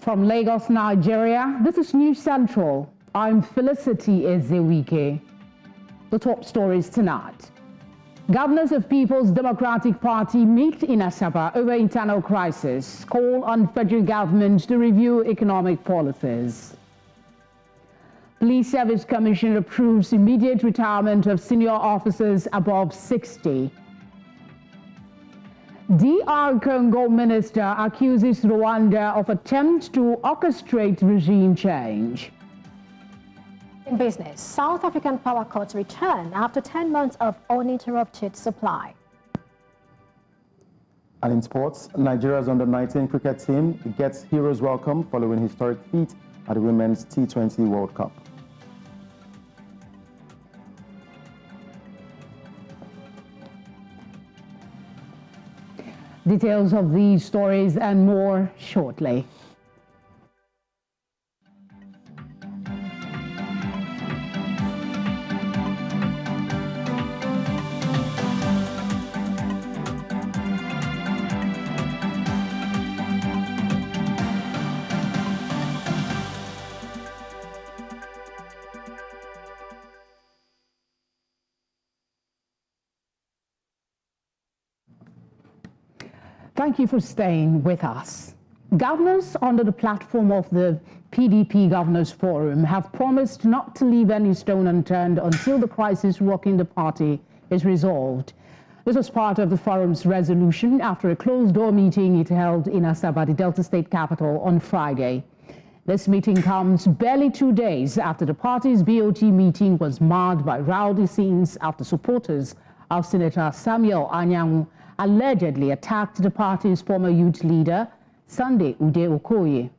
From Lagos, Nigeria, this is News Central. I'm Felicity Ezewike. The top stories tonight. Governors of People's Democratic Party meet in Asaba over internal crisis, call on federal government to review economic policies. Police Service Commission approves immediate retirement of senior officers above 60. DR Congo minister accuses Rwanda of attempt to orchestrate regime change. In business, South African power cuts return after 10 months of uninterrupted supply. And in sports, Nigeria's under-19 cricket team gets heroes welcome following historic feat at the Women's T20 World Cup. Details of these stories and more shortly. Thank you for staying with us. Governors under the platform of the PDP Governors Forum have promised not to leave any stone unturned until the crisis rocking the party is resolved. This was part of the forum's resolution after a closed-door meeting it held in Asaba, the Delta State capital, on Friday. This meeting comes barely 2 days after the party's BOT meeting was marred by rowdy scenes after supporters of Senator Samuel Anyanwu allegedly attacked the party's former youth leader, Sunday Ude Okoye.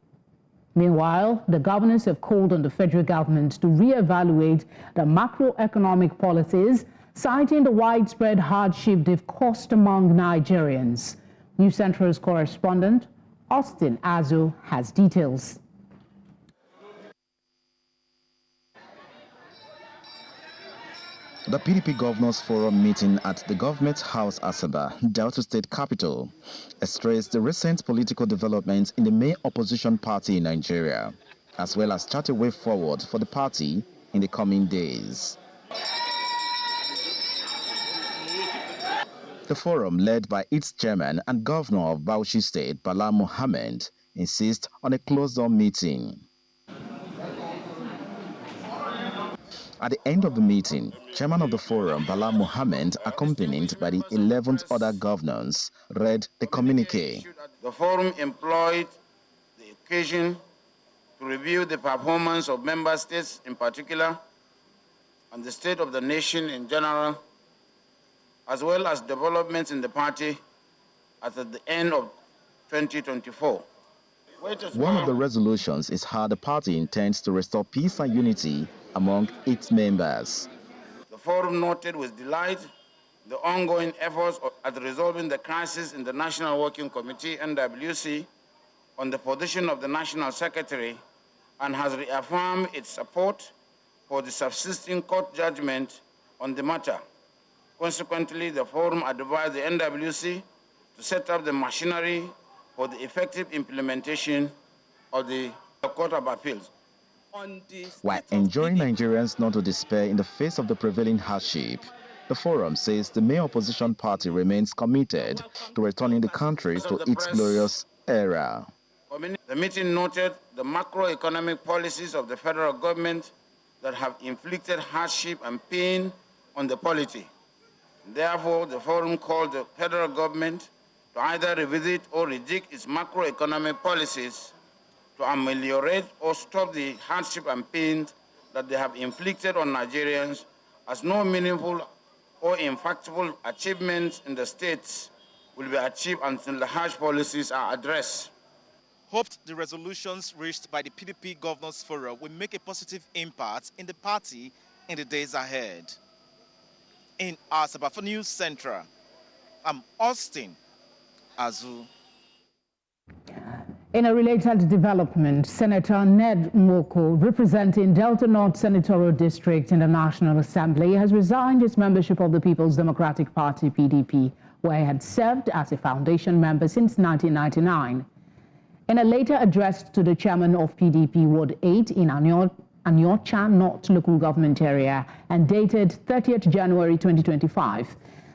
Meanwhile, the governors have called on the federal government to re-evaluate the macroeconomic policies, citing the widespread hardship they've caused among Nigerians. News Central's correspondent, Austin Azu, has details. The PDP Governors Forum meeting at the Government House Asaba, Delta State capital, stressed the recent political developments in the main opposition party in Nigeria, as well as chart a way forward for the party in the coming days. The forum, led by its chairman and governor of Kogi State, Bala Mohammed, insists on a closed-door meeting. At the end of the meeting, chairman of the forum, Bala Mohammed, accompanied by the 11th other governors, read the communique. The forum employed the occasion to review the performance of member states in particular and the state of the nation in general, as well as developments in the party at the end of 2024. One of the resolutions is how the party intends to restore peace and unity among its members. The forum noted with delight the ongoing efforts at resolving the crisis in the National Working Committee, NWC, on the position of the National Secretary, and has reaffirmed its support for the subsisting court judgment on the matter. Consequently, the forum advised the NWC to set up the machinery for the effective implementation of the Court of Appeals. While enjoining Nigerians not to despair in the face of the prevailing hardship, the forum says the main opposition party remains committed to returning the country to its glorious era. The meeting noted the macroeconomic policies of the federal government that have inflicted hardship and pain on the polity. Therefore, the forum called the federal government to either revisit or rejig its macroeconomic policies to ameliorate or stop the hardship and pain that they have inflicted on Nigerians, as no meaningful or impactful achievements in the states will be achieved until the harsh policies are addressed. Hoped the resolutions reached by the PDP Governors Forum will make a positive impact in the party in the days ahead. In Asaba for News Central, I'm Austin Azu. In a related development, Senator Ned Nwoko, representing Delta North Senatorial District in the National Assembly, has resigned his membership of the People's Democratic Party, PDP, where he had served as a foundation member since 1999. In a later address to the chairman of PDP Ward 8 in Anyocha North local government area and dated 30th January 2025,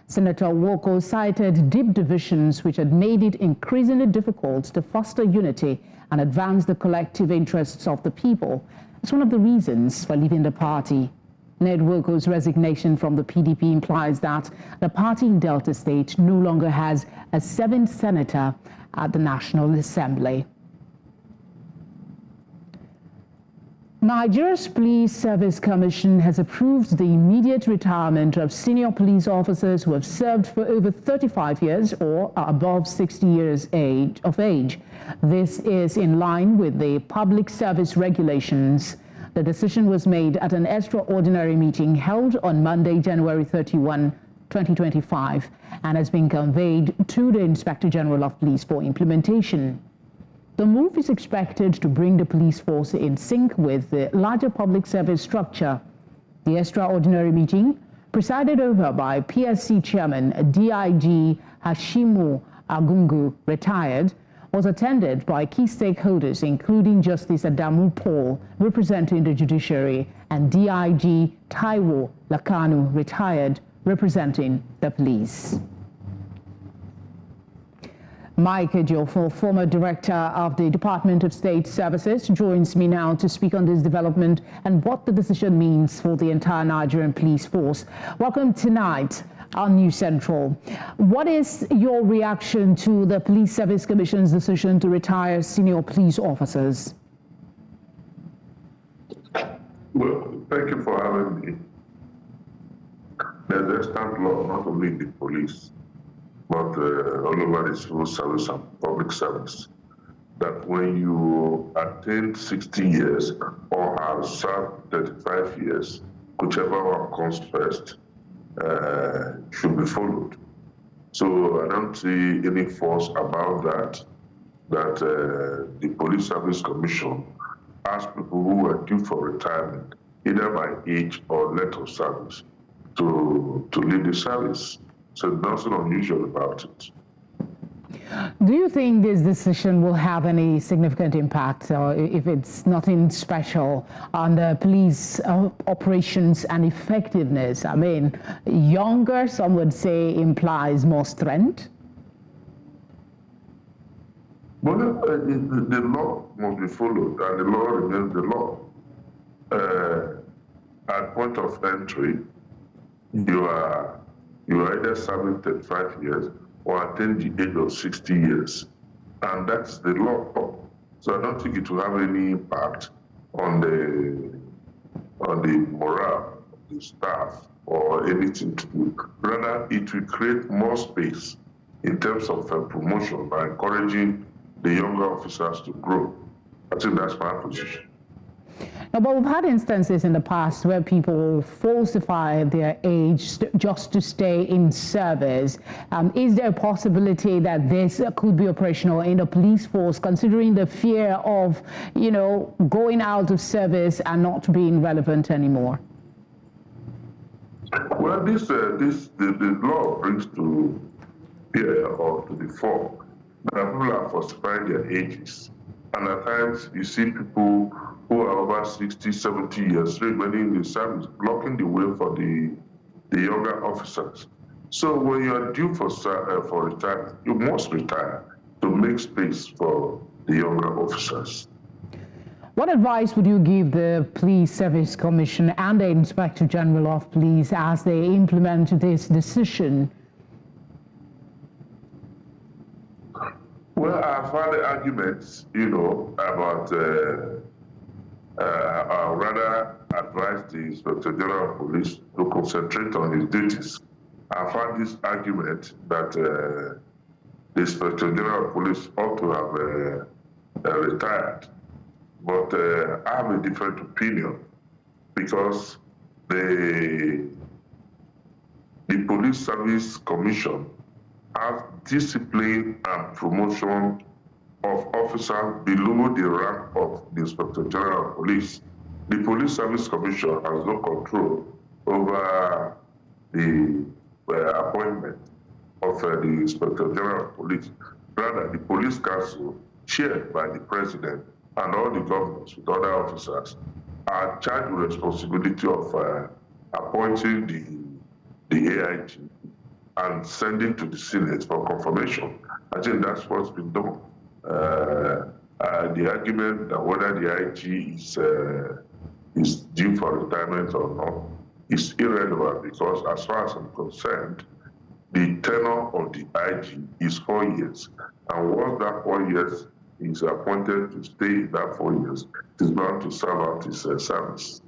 Senator Woko cited deep divisions which had made it increasingly difficult to foster unity and advance the collective interests of the people as one of the reasons for leaving the party. Ned Woko's resignation from the PDP implies that the party in Delta State no longer has a 7th senator at the National Assembly. Nigeria's Police Service Commission has approved the immediate retirement of senior police officers who have served for over 35 years or are above 60 years of age. This is in line with the public service regulations. The decision was made at an extraordinary meeting held on Monday, January 31, 2025, and has been conveyed to the Inspector General of Police for implementation. The move is expected to bring the police force in sync with the larger public service structure. The extraordinary meeting, presided over by PSC Chairman DIG Hashimu Agungu, retired, was attended by key stakeholders, including Justice Adamu Paul, representing the judiciary, and DIG Taiwo Lakanu, retired, representing the police. Mike Ejiofo, former director of the Department of State Services, joins me now to speak on this development and what the decision means for the entire Nigerian police force. Welcome tonight on News Central. What is your reaction to the Police Service Commission's decision to retire senior police officers? Well, thank you for having me. There's a stand law not only in the police, but all over the civil service and public service, that when you attain 60 years or have served 35 years, whichever one comes first should be followed. So I don't see any force about that the Police Service Commission asks people who are due for retirement, either by age or length of service, to leave the service. So nothing unusual about it. Do you think this decision will have any significant impact, or if it's nothing special, on the police operations and effectiveness? I mean, younger, some would say, implies more strength. Well, the law must be followed, and the law remains the law. At point of entry, you are either serving 35 years or attain the age of 60 years. And that's the law. So I don't think it will have any impact on the morale of the staff or anything to do. Rather, it will create more space in terms of promotion by encouraging the younger officers to grow. I think that's my position. Now, but we've had instances in the past where people falsify their age just to stay in service. Is there a possibility that this could be operational in the police force, considering the fear of, going out of service and not being relevant anymore? Well, the law brings to bear or to the fore that people are falsifying their ages. And at times, you see people who are over 60, 70 years remaining in the service, blocking the way for the younger officers. So when you are due for retirement, you must retire to make space for the younger officers. What advice would you give the Police Service Commission and the Inspector General of Police as they implement this decision? Well, I've had the arguments, about I would rather advise the Inspector General of Police to concentrate on his duties. I've had this argument that the Inspector General of Police ought to have retired. But I have a different opinion because the Police Service Commission has discipline and promotion of officers below the rank of the Inspector General of Police. The Police Service Commission has no control over the appointment of the Inspector General of Police. Rather, the Police Council chaired by the president and all the governors with other officers, are charged with responsibility of appointing the AIG and sending to the Senate for confirmation. I think that's what's been done. The argument that whether the IG is due for retirement or not is irrelevant, because as far as I'm concerned, the tenure of the IG is 4 years. And once that 4 years is appointed to stay in that 4 years, it is bound to serve out his service.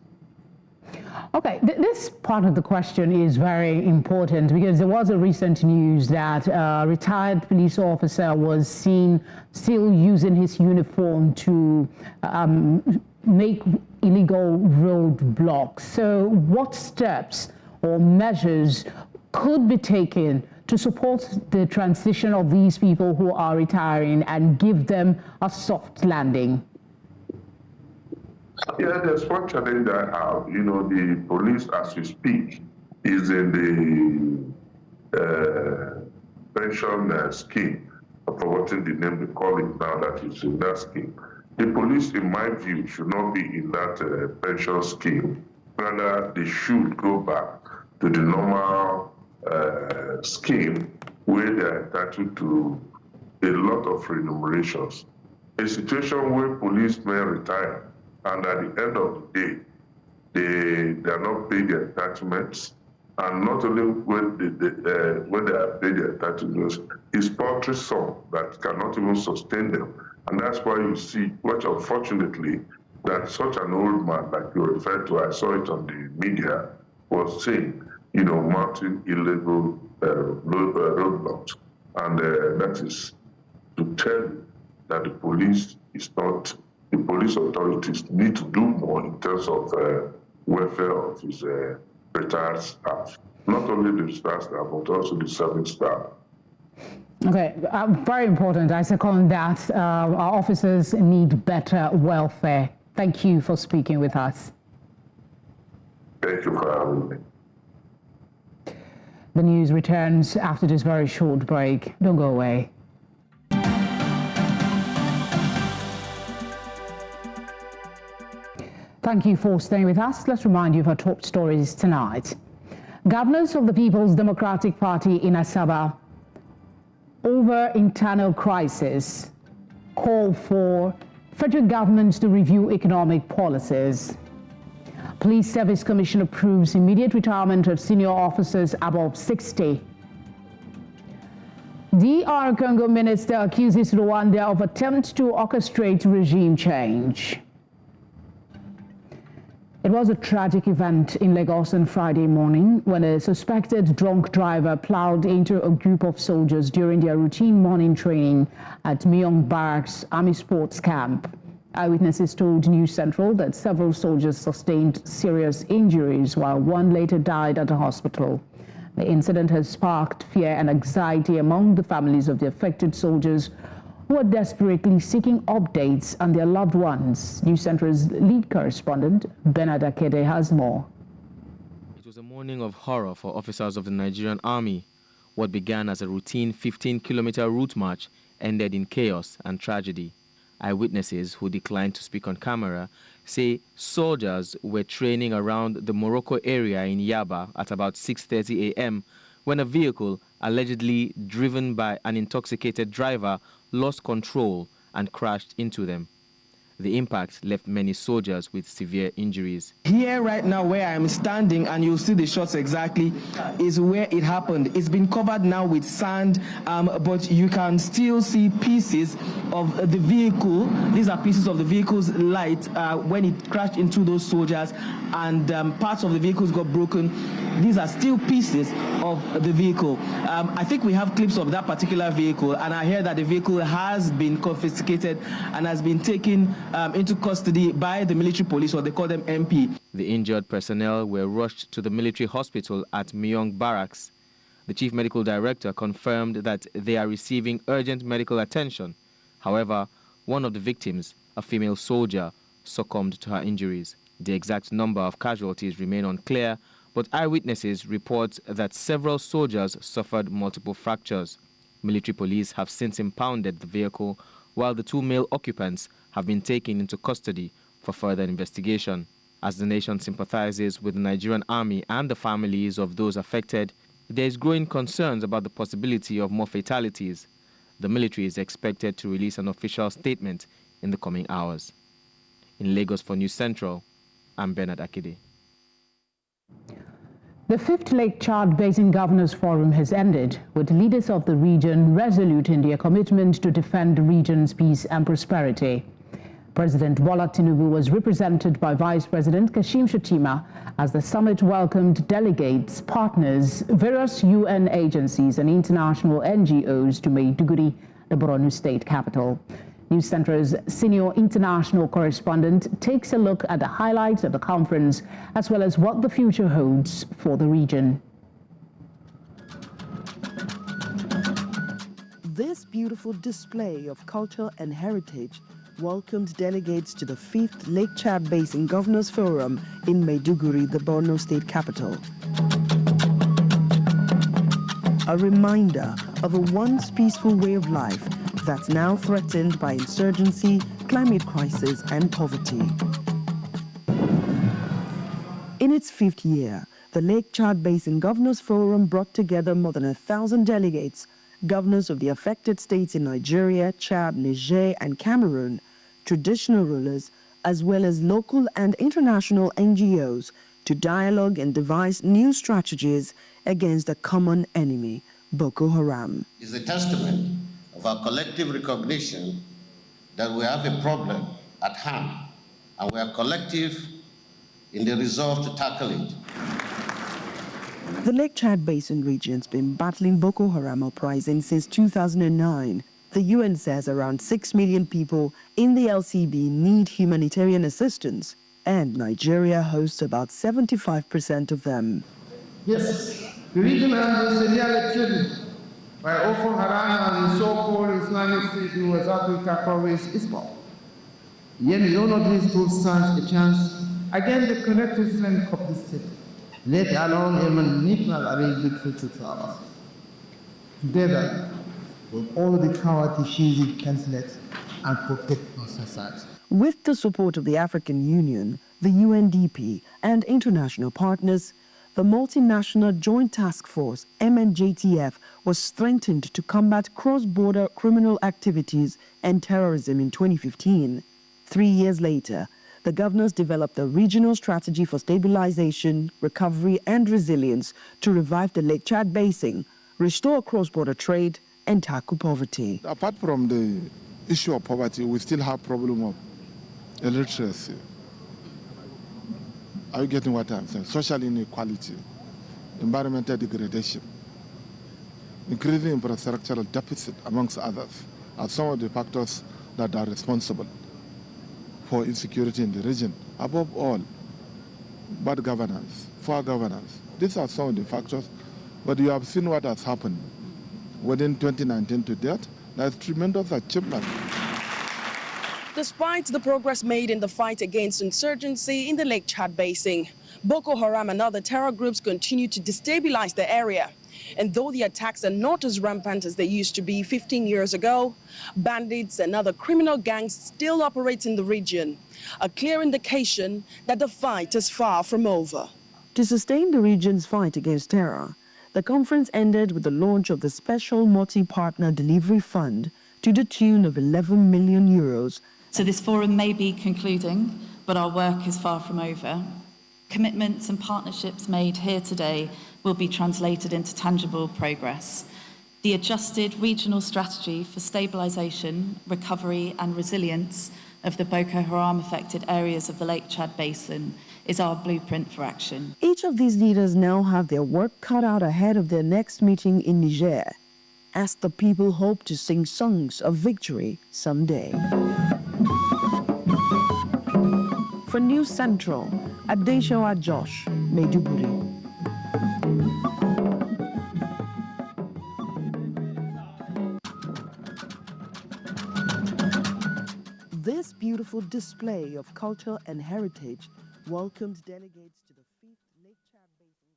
Okay, this part of the question is very important because there was a recent news that a retired police officer was seen still using his uniform to make illegal roadblocks. So what steps or measures could be taken to support the transition of these people who are retiring and give them a soft landing? Yeah, there's one challenge I have. You know, the police, as we speak, is in the pension scheme. I've forgotten the name they call it now, that is in that scheme. The police, in my view, should not be in that pension scheme. Rather, they should go back to the normal scheme where they are entitled to a lot of remunerations. A situation where policemen retire and at the end of the day, they are not paid their entitlements, and not only when they are paid their entitlements, it's paltry sum that cannot even sustain them. And that's why you see, much unfortunately, that such an old man, like you referred to, I saw it on the media, was seen, you know, mounting illegal roadblocks. And that is to tell you that the police is not, the police authorities need to do more in terms of welfare of his retired staff. Not only the retired staff, but also the serving staff. Okay, very important. I second that. Our officers need better welfare. Thank you for speaking with us. Thank you for having me. The news returns after this very short break. Don't go away. Thank you for staying with us. Let's remind you of our top stories tonight. Governors of the People's Democratic Party in Asaba, over internal crisis, call for federal governments to review economic policies. Police Service Commission approves immediate retirement of senior officers above 60. DR Congo minister accuses Rwanda of attempt to orchestrate regime change. It was a tragic event in Lagos on Friday morning when a suspected drunk driver plowed into a group of soldiers during their routine morning training at Myong Barracks Army Sports Camp. Eyewitnesses told News Central that several soldiers sustained serious injuries while one later died at a hospital. The incident has sparked fear and anxiety among the families of the affected soldiers who are desperately seeking updates on their loved ones. News Central's lead correspondent, Bernard Akede, has more. It was a morning of horror for officers of the Nigerian Army. What began as a routine 15-kilometer route march ended in chaos and tragedy. Eyewitnesses who declined to speak on camera say soldiers were training around the Morocco area in Yaba at about 6:30 a.m. when a vehicle allegedly driven by an intoxicated driver lost control and crashed into them. The impact left many soldiers with severe injuries. Here right now where I'm standing, and you'll see the shots exactly, is where it happened. It's been covered now with sand, but you can still see pieces of the vehicle. These are pieces of the vehicle's light when it crashed into those soldiers, and parts of the vehicles got broken. These are still pieces of the vehicle. I think we have clips of that particular vehicle, and I hear that the vehicle has been confiscated and has been taken into custody by the military police, or they call them MP. The injured personnel were rushed to the military hospital at Myong Barracks. The chief medical director confirmed that they are receiving urgent medical attention. However, one of the victims, a female soldier, succumbed to her injuries. The exact number of casualties remain unclear, but eyewitnesses report that several soldiers suffered multiple fractures. Military police have since impounded the vehicle, while the 2 male occupants have been taken into custody for further investigation. As the nation sympathizes with the Nigerian army and the families of those affected, there is growing concerns about the possibility of more fatalities. The military is expected to release an official statement in the coming hours. In Lagos for News Central, I'm Bernard Akide. The 5th Lake Chad Basin Governors Forum has ended, with leaders of the region resolute in their commitment to defend the region's peace and prosperity. President Bola Tinubu was represented by Vice President Kashim Shettima as the summit welcomed delegates, partners, various UN agencies and international NGOs to Maiduguri, the Borno state capital. News Center's senior international correspondent takes a look at the highlights of the conference as well as what the future holds for the region. This beautiful display of culture and heritage welcomed delegates to the 5th Lake Chad Basin Governors Forum in Maiduguri, the Borno state capital. A reminder of a once peaceful way of life that's now threatened by insurgency, climate crisis, and poverty. In its 5th year, the Lake Chad Basin Governors Forum brought together more than 1,000 delegates, governors of the affected states in Nigeria, Chad, Niger, and Cameroon, traditional rulers, as well as local and international NGOs to dialogue and devise new strategies against a common enemy, Boko Haram. It's a testament of our collective recognition that we have a problem at hand, and we are collective in the resolve to tackle it. The Lake Chad Basin region's been battling Boko Haram uprising since 2009. The UN says around 6 million people in the LCB need humanitarian assistance, and Nigeria hosts about 75% of them. Yes, the region has been severely threatened by Boko Haram and the so-called Islamic State in West Africa province Isbal. Yet none of these groups stands a chance against the collective strength of the state, let alone a manipulated arrangement to ours. Together, with all the cowardly issues cancelled and protect our society. With the support of the African Union, the UNDP, and international partners, the Multinational Joint Task Force, MNJTF, was strengthened to combat cross-border criminal activities and terrorism in 2015. 3 years later, the governors developed a regional strategy for stabilization, recovery, and resilience to revive the Lake Chad Basin, restore cross-border trade, and tackle poverty. Apart from the issue of poverty, we still have problem of illiteracy. Are you getting what I'm saying? Social inequality, environmental degradation, increasing infrastructural deficit, amongst others, are some of the factors that are responsible for insecurity in the region. Above all, bad governance, poor governance. These are some of the factors, but you have seen what has happened within 2019 to date. There's tremendous achievement. Despite the progress made in the fight against insurgency in the Lake Chad Basin, Boko Haram and other terror groups continue to destabilize the area. And though the attacks are not as rampant as they used to be 15 years ago, bandits and other criminal gangs still operate in the region, a clear indication that the fight is far from over. To sustain the region's fight against terror, the conference ended with the launch of the Special Multi-Partner Delivery Fund to the tune of 11 million euros. So this forum may be concluding, but our work is far from over. Commitments and partnerships made here today will be translated into tangible progress. The adjusted regional strategy for stabilisation, recovery and resilience of the Boko Haram-affected areas of the Lake Chad Basin is our blueprint for action. Each of these leaders now have their work cut out ahead of their next meeting in Niger, as the people hope to sing songs of victory someday. For News Central, Ajaokuta Josh, Maiduguri. This beautiful display of culture and heritage welcomed delegates to the 5th Lake Chad Basin.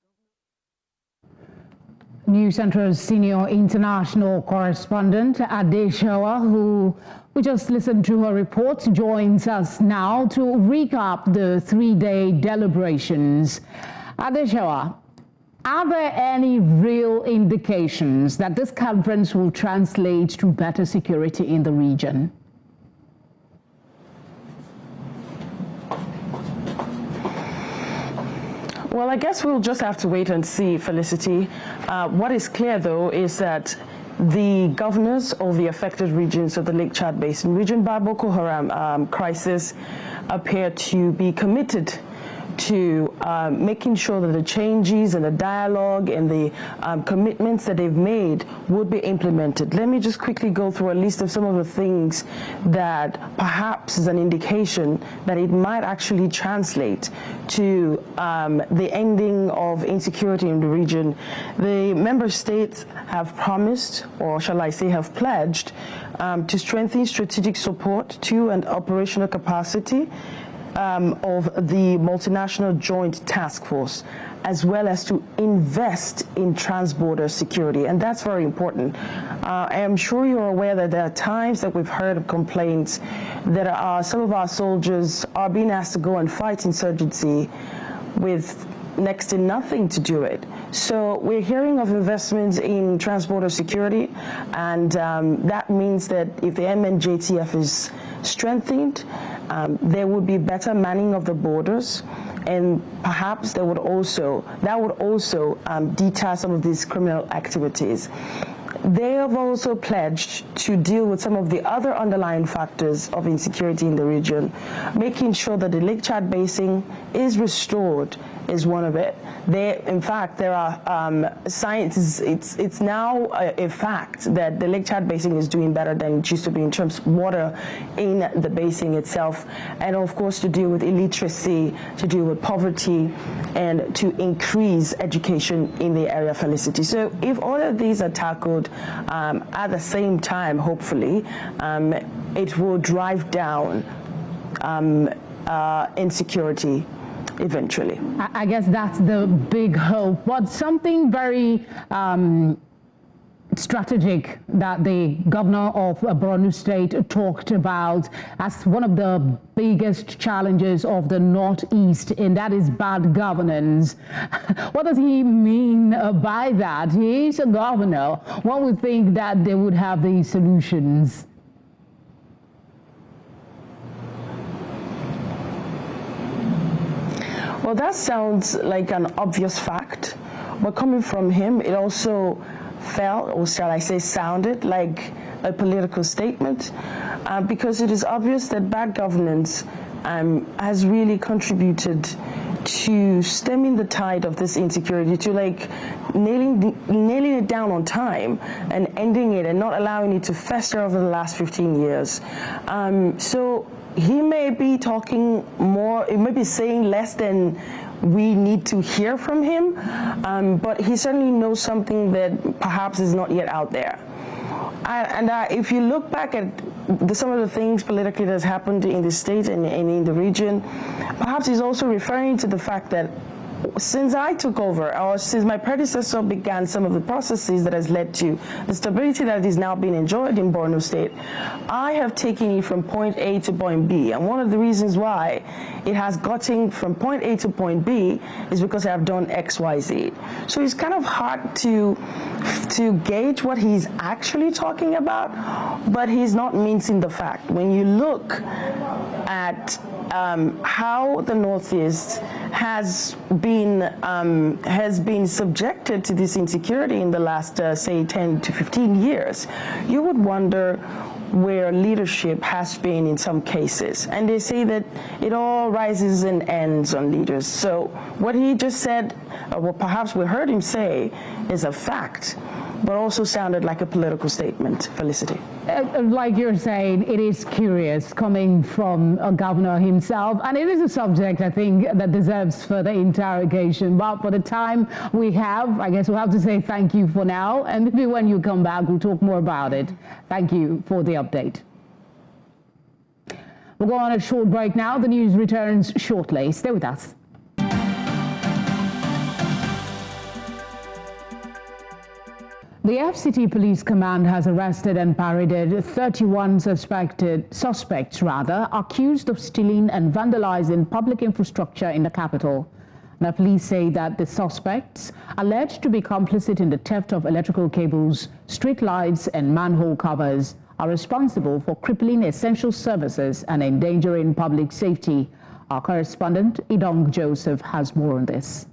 News Central's senior international correspondent, Ajaokuta, who we just listened to her report, joins us now to recap the three-day deliberations. Ajaokuta, are there any real indications that this conference will translate to better security in the region? Well, I guess we'll just have to wait and see, Felicity. What is clear, though, is that the governors of the affected regions of the Lake Chad Basin region by Boko Haram crisis appear to be committed to making sure that the changes and the dialogue and the commitments that they've made would be implemented. Let me just quickly go through a list of some of the things that perhaps is an indication that it might actually translate to the ending of insecurity in the region. The member states have promised, or shall I say have pledged, to strengthen strategic support to and operational capacity of the multinational joint task force, as well as to invest in transborder security. And that's very important. I am sure you're aware that there are times that we've heard of complaints that some of our soldiers are being asked to go and fight insurgency with next to nothing to do it. So we're hearing of investments in transborder security, and that means that if the MNJTF is strengthened, there would be better manning of the borders, and perhaps that would also deter some of these criminal activities. They have also pledged to deal with some of the other underlying factors of insecurity in the region. Making sure that the Lake Chad Basin is restored is one of it. In fact, there are science. It's now a fact that the Lake Chad Basin is doing better than it used to be in terms of water in the basin itself, and of course to deal with illiteracy, to deal with poverty, and to increase education in the area, Felicity. So if all of these are tackled at the same time, hopefully, it will drive down insecurity eventually. I guess that's the big hope. But something very strategic that the governor of Borno State talked about as one of the biggest challenges of the Northeast, and that is bad governance. What does he mean by that? He is a governor. One would think that they would have the solutions. Well, that sounds like an obvious fact, but coming from him, it also felt, or shall I say sounded, like a political statement, because it is obvious that bad governance has really contributed to stemming the tide of this insecurity, to like nailing it down on time and ending it and not allowing it to fester over the last 15 years. So he may be talking more, he may be saying less than we need to hear from him, but he certainly knows something that perhaps is not yet out there. If you look back at some of the things politically that has happened in the state and in the region, perhaps he's also referring to the fact that since I took over, or since my predecessor began some of the processes that has led to the stability that is now being enjoyed in Borno State, I have taken it from point A to point B. And one of the reasons why it has gotten from point A to point B is because I have done X, Y, Z. So it's kind of hard to gauge what he's actually talking about, but he's not mincing the fact. When you look at how the Northeast has been subjected to this insecurity in the last, say, 10 to 15 years, you would wonder where leadership has been in some cases. And they say that it all rises and ends on leaders. So what he just said, or what perhaps we heard him say, is a fact, but also sounded like a political statement. Felicity. Like you're saying, it is curious coming from a governor himself, and it is a subject, I think, that deserves further interrogation. But for the time we have, I guess we'll have to say thank you for now, and maybe when you come back, we'll talk more about it. Thank you for the update. We'll go on a short break now. The news returns shortly. Stay with us. The FCT Police Command has arrested and paraded 31 suspects accused of stealing and vandalizing public infrastructure in the capital. The police say that the suspects, alleged to be complicit in the theft of electrical cables, street lights and manhole covers, are responsible for crippling essential services and endangering public safety. Our correspondent, Idong Joseph, has more on this.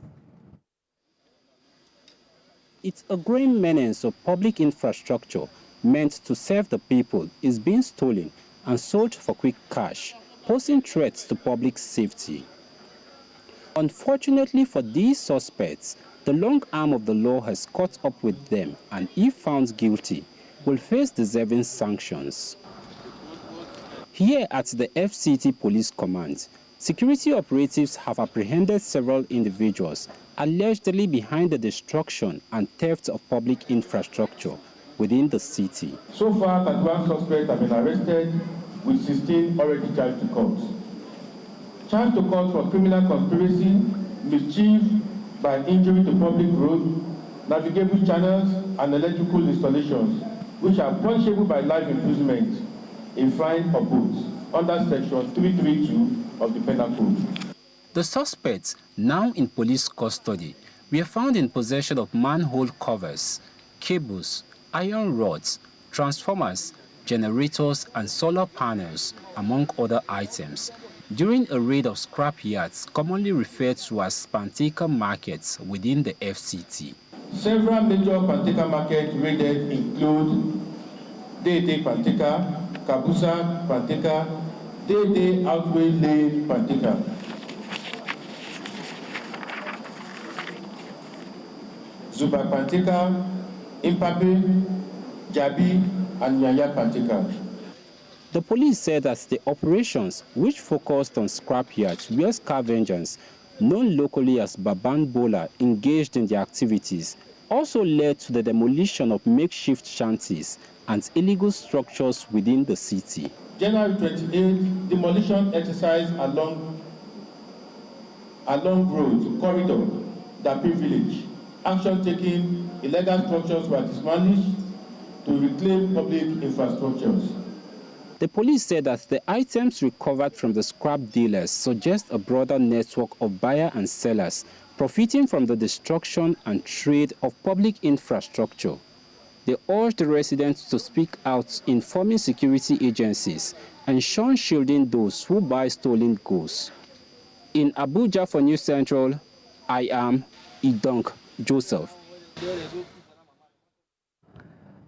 It's a growing menace of public infrastructure meant to serve the people is being stolen and sold for quick cash, posing threats to public safety. Unfortunately for these suspects, the long arm of the law has caught up with them and, if found guilty, will face deserving sanctions. Here at the FCT Police Command, security operatives have apprehended several individuals allegedly behind the destruction and theft of public infrastructure within the city. So far, 31 suspects have been arrested, with 16 already charged to court. Charged to court for criminal conspiracy, mischief by injury to public road, navigable channels, and electrical installations, which are punishable by life imprisonment, a fine or both, under Section 332 of the Penal Code. The suspects, now in police custody, were found in possession of manhole covers, cables, iron rods, transformers, generators, and solar panels, among other items, during a raid of scrap yards commonly referred to as Panteka markets within the FCT. Several major Panteka markets raided include Dede Panteka, Kabusa Panteka, Dede Outway Lane Panteka. Zuba Panteka, Impape, Jabi, and Nyanya Panteka. The police said that the operations, which focused on scrapyards where scavengers, known locally as Baban Bola, engaged in their activities, also led to the demolition of makeshift shanties and illegal structures within the city. January 28, demolition exercise along road corridor, Dapi village. Action taken, illegal structures were demolished to reclaim public infrastructures. The police said that the items recovered from the scrap dealers suggest a broader network of buyers and sellers profiting from the destruction and trade of public infrastructure. They urged the residents to speak out, informing security agencies and shun shielding those who buy stolen goods. In Abuja for News Central, I am Idong Joseph.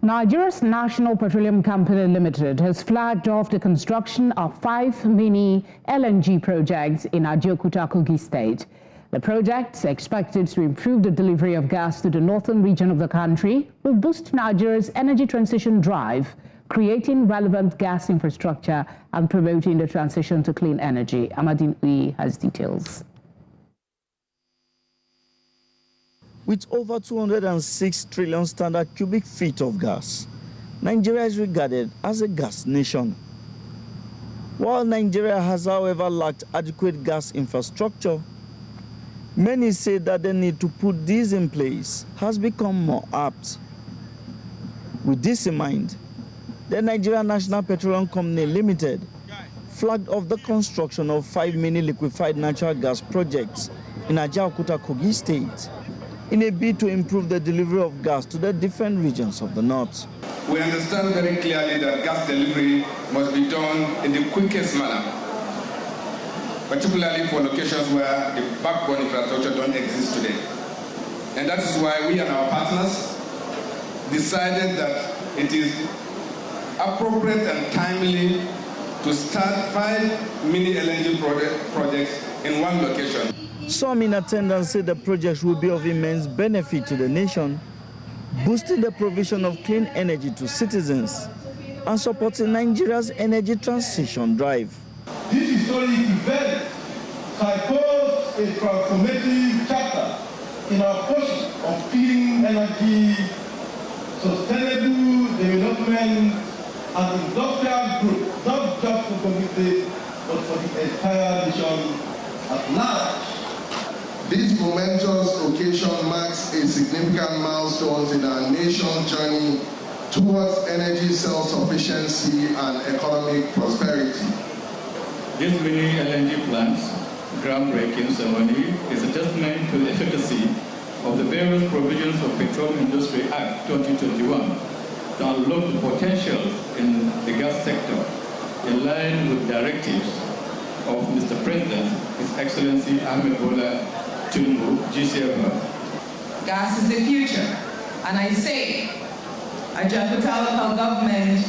Nigeria's National Petroleum Company Limited has flagged off the construction of 5 mini LNG projects in Ajaokuta, Kogi State. The projects, expected to improve the delivery of gas to the northern region of the country, will boost Nigeria's energy transition drive, creating relevant gas infrastructure and promoting the transition to clean energy. Amadine Uyi has details. With over 206 trillion standard cubic feet of gas, Nigeria is regarded as a gas nation. While Nigeria has, however, lacked adequate gas infrastructure, many say that the need to put these in place has become more apt. With this in mind, the Nigerian National Petroleum Company Limited flagged off the construction of 5 mini liquefied natural gas projects in Ajaokuta, Kogi State, in a bid to improve the delivery of gas to the different regions of the north. We understand very clearly that gas delivery must be done in the quickest manner, particularly for locations where the backbone infrastructure don't exist today. And that is why we and our partners decided that it is appropriate and timely to start 5 mini LNG projects in one location. Some in attendance say the projects will be of immense benefit to the nation, boosting the provision of clean energy to citizens and supporting Nigeria's energy transition drive. This historic event signposts a transformative chapter in our push of clean energy, sustainable development, and industrial growth, not just for Kogi State, but for the entire nation at large. This momentous occasion marks a significant milestone in our nation's journey towards energy self-sufficiency and economic prosperity. This mini LNG plant's groundbreaking ceremony is a testament to the efficacy of the various provisions of Petroleum Industry Act 2021 to unlock the potential in the gas sector in line with directives of Mr. President, His Excellency Ahmed Bola Tinubu, GCFR. Gas is the future, and I say, Ajaokuta local government,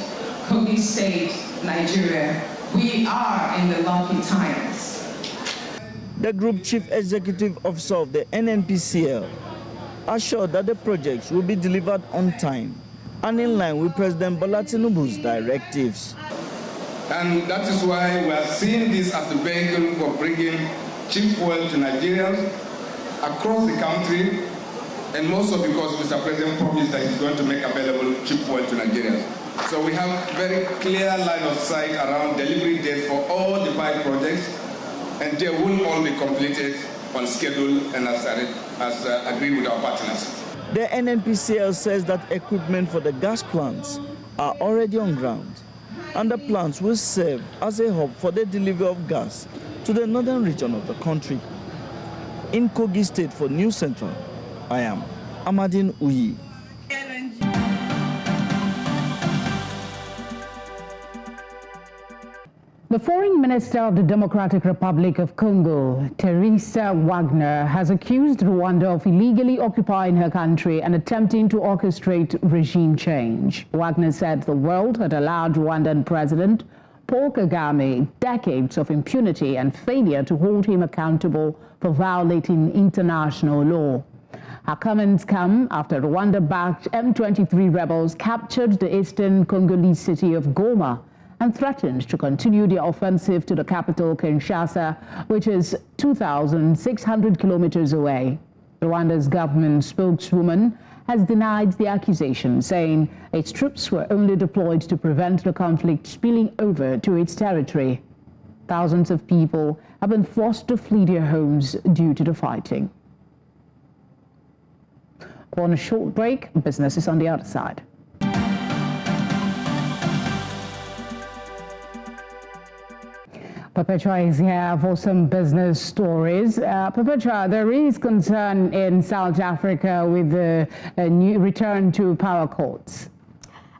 Kogi State, Nigeria, we are in the lucky times. The Group Chief Executive Officer of the NNPCL assured that the projects will be delivered on time and in line with President Bola Tinubu's directives. And that is why we are seeing this as the vehicle for bringing cheap fuel to Nigerians across the country, and also because Mr. President promised that he's going to make available cheap fuel to Nigerians. So we have very clear line of sight around delivery dates for all the 5 projects, and they will all be completed on schedule and as agreed with our partners. The NNPCL says that equipment for the gas plants are already on ground, and the plants will serve as a hub for the delivery of gas to the northern region of the country. In Kogi State for News Central, I am Amadine Uyi. The Foreign Minister of the Democratic Republic of Congo, Teresa Wagner, has accused Rwanda of illegally occupying her country and attempting to orchestrate regime change. Wagner said the world had allowed Rwandan President Paul Kagame decades of impunity and failure to hold him accountable for violating international law. Her comments come after Rwanda-backed M23 rebels captured the eastern Congolese city of Goma and threatened to continue their offensive to the capital, Kinshasa, which is 2,600 kilometers away. Rwanda's government spokeswoman has denied the accusation, saying its troops were only deployed to prevent the conflict spilling over to its territory. Thousands of people have been forced to flee their homes due to the fighting. On a short break, business is on the other side. Perpetua is here for some business stories. Perpetua, there is concern in South Africa with the new return to power courts.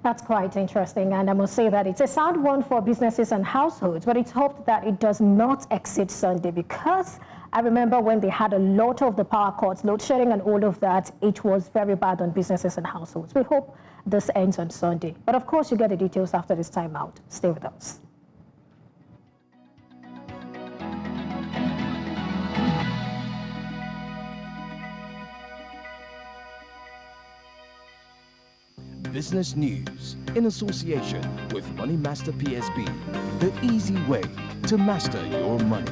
That's quite interesting, and I must say that it's a sad one for businesses and households, but it's hoped that it does not exceed Sunday, because I remember when they had a lot of the power cuts, load shedding and all of that, it was very bad on businesses and households. We hope this ends on Sunday. But of course, you get the details after this time out. Stay with us. Business news in association with Money Master PSB, the easy way to master your money.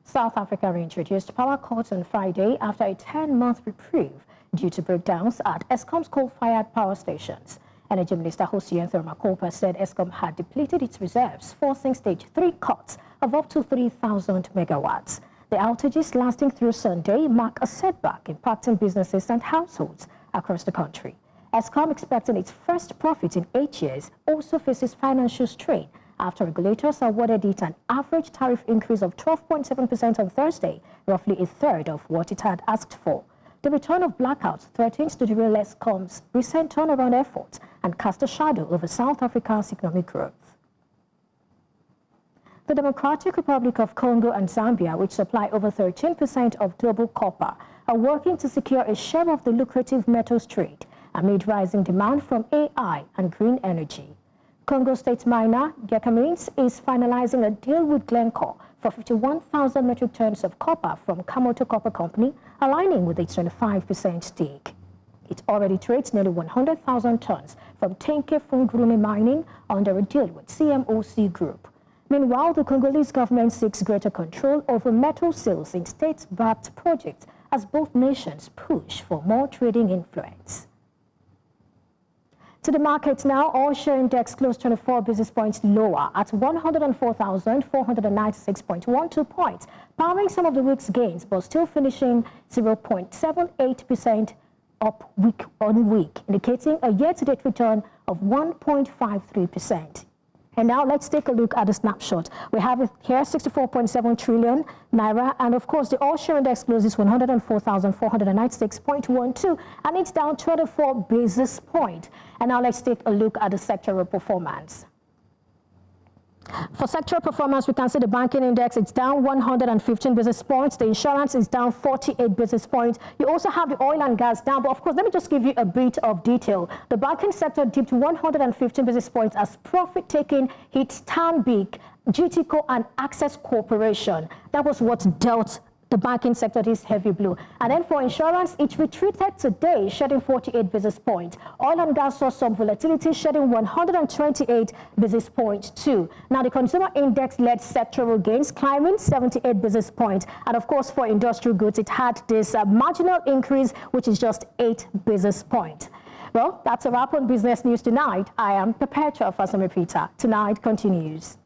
South Africa reintroduced power cuts on Friday after a 10-month reprieve due to breakdowns at Eskom's coal-fired power stations. Energy Minister Hosea Makopa said Eskom had depleted its reserves, forcing stage 3 cuts of up to 3,000 megawatts. The outages lasting through Sunday mark a setback impacting businesses and households across the country. Eskom, expecting its first profit in 8 years, also faces financial strain after regulators awarded it an average tariff increase of 12.7% on Thursday, roughly a third of what it had asked for. The return of blackouts threatens to derail Eskom's recent turnaround efforts and cast a shadow over South Africa's economic growth. The Democratic Republic of Congo and Zambia, which supply over 13% of global copper, are working to secure a share of the lucrative metals trade amid rising demand from AI and green energy. Kogi State miner Gécamines is finalizing a deal with Glencore for 51,000 metric tons of copper from Kamoto Copper Company, aligning with its 25% stake. It already trades nearly 100,000 tons from Tenke Fungurume Mining under a deal with CMOC Group. Meanwhile, the Congolese government seeks greater control over metal sales in state-backed projects as both nations push for more trading influence. To the markets now, all share index closed 24 basis points lower at 104,496.12 points, powering some of the week's gains, but still finishing 0.78% up week on week, indicating a year-to-date return of 1.53%. And now let's take a look at the snapshot. We have it here, 64.7 trillion naira, and of course the all-share index closes 104,496.12, and it's down 24 basis points. And now let's take a look at the sectoral performance. For sectoral performance, we can see the banking index, it's down 115 basis points. The insurance is down 48 basis points. You also have the oil and gas down, but of course, let me just give you a bit of detail. The banking sector dipped 115 basis points as profit-taking hit Stanbic, GTCO, and Access Corporation. That was what dealt the banking sector this heavy blow. And then for insurance, it retreated today, shedding 48 basis points. Oil and gas saw some volatility, shedding 128 basis points too. Now the consumer index led sectoral gains, climbing 78 basis points. And of course, for industrial goods, it had this marginal increase, which is just 8 basis points. Well, that's a wrap on business news tonight. I am Perpetua Fasamipita. Tonight continues.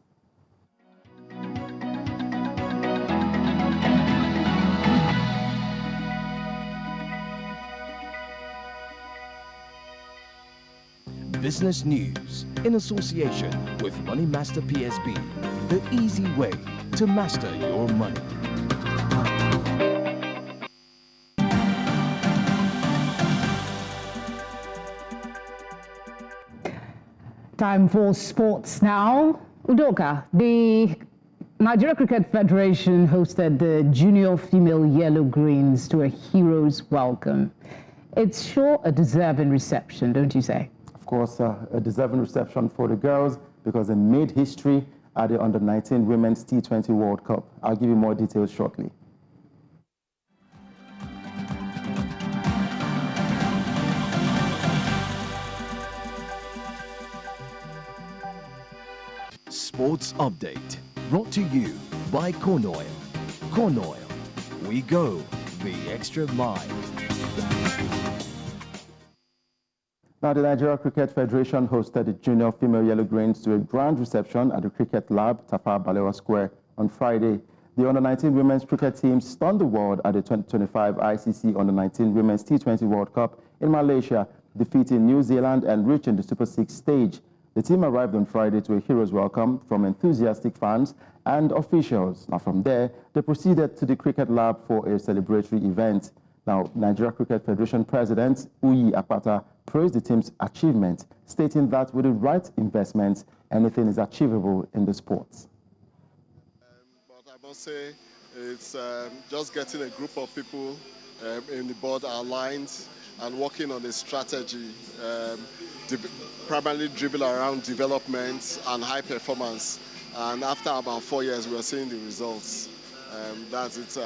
Business News in association with Money Master PSB, the easy way to master your money. Time for sports now. Udoka, the Nigeria Cricket Federation hosted the junior female Yellow Greens to a hero's welcome. It's sure a deserving reception, don't you say? Of course, a deserving reception for the girls because they made history at the Under-19 Women's T20 World Cup. I'll give you more details shortly. Sports Update, brought to you by Corn Oil. Corn Oil, we go the extra mile. Now, the Nigeria Cricket Federation hosted the junior female Yellow Greens to a grand reception at the Cricket Lab, Tafawa Balewa Square, on Friday. The Under-19 women's cricket team stunned the world at the 2025 ICC Under-19 Women's T20 World Cup in Malaysia, defeating New Zealand and reaching the Super 6 stage. The team arrived on Friday to a hero's welcome from enthusiastic fans and officials. Now, from there, they proceeded to the Cricket Lab for a celebratory event. Now, Nigeria Cricket Federation President Uyi Apata praised the team's achievement, stating that with the right investments, anything is achievable in the sports. But I must say, it's just getting a group of people in the board aligned and working on a strategy, primarily driven around development and high performance. And after about 4 years, we are seeing the results. That's it.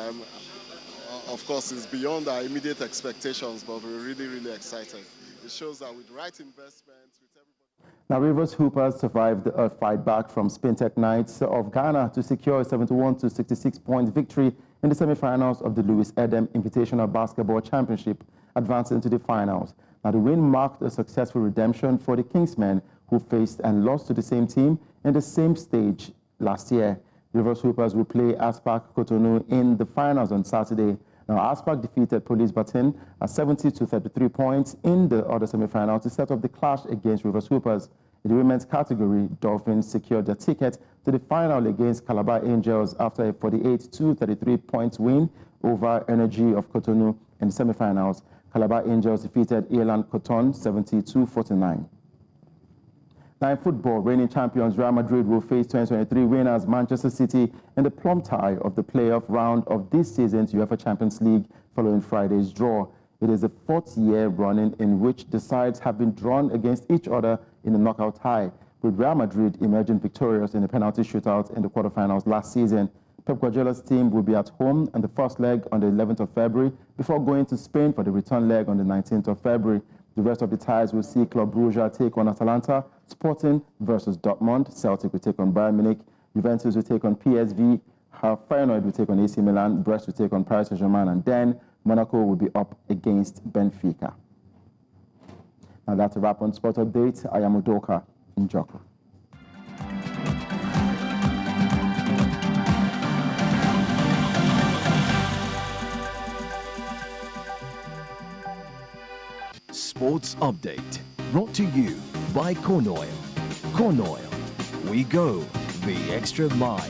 Of course, it's beyond our immediate expectations, but we're really, really excited. It shows that with right investments, with everybody. Now, Rivers Hoopers survived the fight back from Spintech Knights of Ghana to secure a 71-66-point victory in the semi-finals of the Louis Edem Invitational Basketball Championship, advancing to the finals. Now, the win marked a successful redemption for the Kingsmen, who faced and lost to the same team in the same stage last year. Rivers Hoopers will play Aspak Cotonou in the finals on Saturday. Now, Aspak defeated Police Batin at 70-33 points in the other semi-final to set up the clash against Rivers Hoopers. In the women's category, Dolphins secured their ticket to the final against Calabar Angels after a 48-33 points win over Energy of Cotonou in the semi-finals. Calabar Angels defeated Elan Coton 72-49. Now in football, reigning champions Real Madrid will face 2023 winners Manchester City in the plum tie of the playoff round of this season's UEFA Champions League following Friday's draw. It is the fourth year running in which the sides have been drawn against each other in a knockout tie, with Real Madrid emerging victorious in the penalty shootout in the quarterfinals last season. Pep Guardiola's team will be at home in the first leg on the 11th of February before going to Spain for the return leg on the 19th of February. The rest of the ties will see Club Brugge take on Atalanta, Sporting versus Dortmund, Celtic will take on Bayern Munich, Juventus will take on PSV, Feyenoord will take on AC Milan, Brest will take on Paris Saint-Germain, and then Monaco will be up against Benfica. Now that's a wrap on Sport Update. I am Udoka Njoko. Sports Update, brought to you by Corn Oil. Corn Oil, we go the extra mile.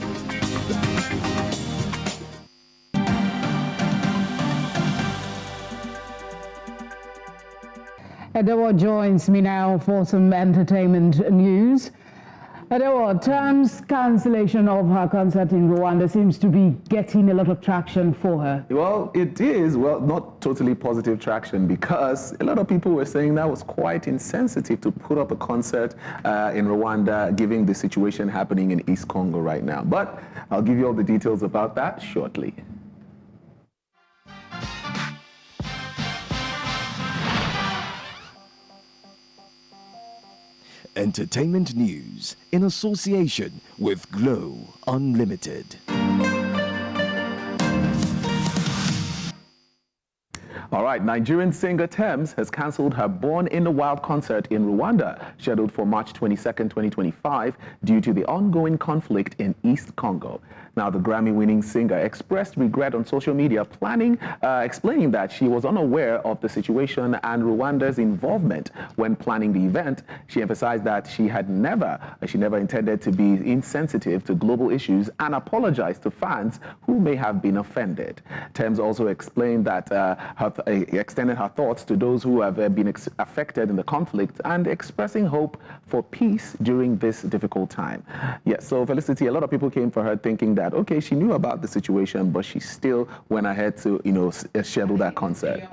Adewa joins me now for some entertainment news. Adewa, Term's cancellation of her concert in Rwanda seems to be getting a lot of traction for her. Well, it is, well, not totally positive traction, because a lot of people were saying that was quite insensitive to put up a concert in Rwanda, given the situation happening in East Congo right now. But I'll give you all the details about that shortly. Entertainment news in association with Glow Unlimited. All right, Nigerian singer Tems has cancelled her Born in the Wild concert in Rwanda, scheduled for March 22nd, 2025, due to the ongoing conflict in East Congo. Now, the Grammy-winning singer expressed regret on social media, explaining that she was unaware of the situation and Rwanda's involvement when planning the event. She emphasized that she never intended to be insensitive to global issues and apologized to fans who may have been offended. Tems also explained that extended her thoughts to those who have been affected in the conflict and expressing hope for peace during this difficult time. Yes, so Felicity, a lot of people came for her thinking that, okay, she knew about the situation, but she still went ahead to, schedule that concert.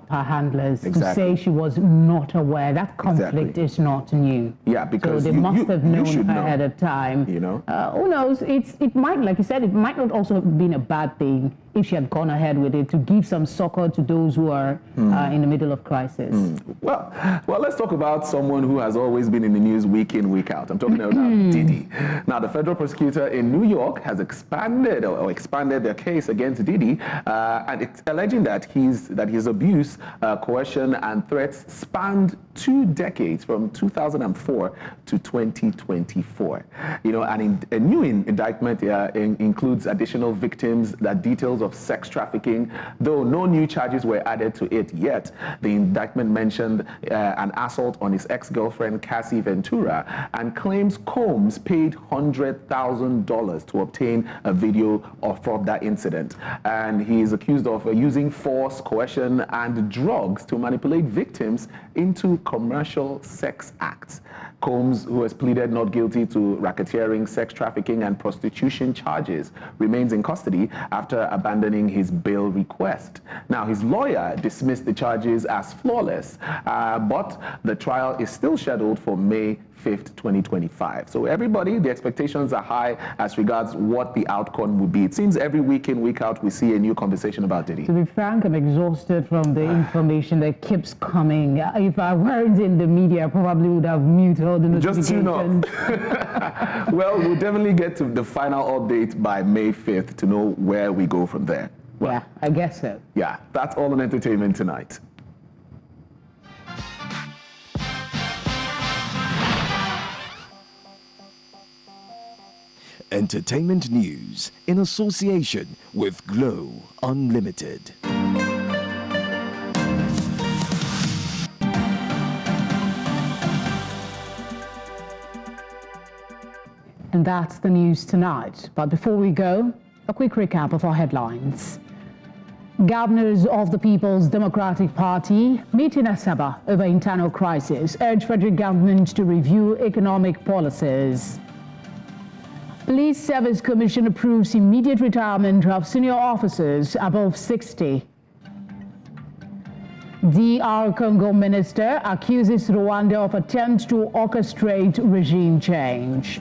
Her handlers to say she was not aware. That conflict is not new. Yeah, because so they must have known know. ahead of time. Who knows? It might, like you said, it might not also have been a bad thing if she had gone ahead with it, to give some succor to those who are in the middle of crisis. Well, let's talk about someone who has always been in the news week in, week out. I'm talking about Diddy. Now, the federal prosecutor in New York has expanded their case against Diddy, and it's alleging that his abuse, coercion, and threats spanned 2 decades, from 2004 to 2024. And a new indictment includes additional victims that details of sex trafficking, though no new charges were added to it yet. The indictment mentioned an assault on his ex-girlfriend, Cassie Ventura, and claims Combs paid $100,000 to obtain a video of that incident. And he is accused of using force, coercion, and drugs to manipulate victims into commercial sex acts. Combs, who has pleaded not guilty to racketeering, sex trafficking, and prostitution charges, remains in custody after abandoning his bail request. Now, his lawyer dismissed the charges as flawless, but the trial is still scheduled for May 5th, 2025. So everybody, the expectations are high as regards what the outcome will be. It seems every week in, week out, we see a new conversation about Diddy. To be frank, I'm exhausted from the information that keeps coming. If I weren't in the media, I probably would have muted all the notifications. Just tune up. Well, we'll definitely get to the final update by May 5th to know where we go from there. Well, yeah, I guess so. Yeah, that's all on entertainment tonight. Entertainment news in association with Glow Unlimited. And that's the news tonight. But before we go, a quick recap of our headlines. Governors of the People's Democratic Party meet in Asaba over internal crisis, urge federal government to review economic policies. Police Service Commission approves immediate retirement of senior officers above 60. DR Congo minister accuses Rwanda of attempt to orchestrate regime change.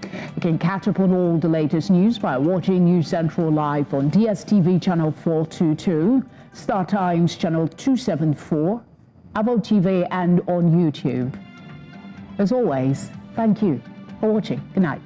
You can catch up on all the latest news by watching News Central live on DSTV channel 422, Star Times channel 274, Avo TV, and on YouTube. As always, thank you for watching. Good night.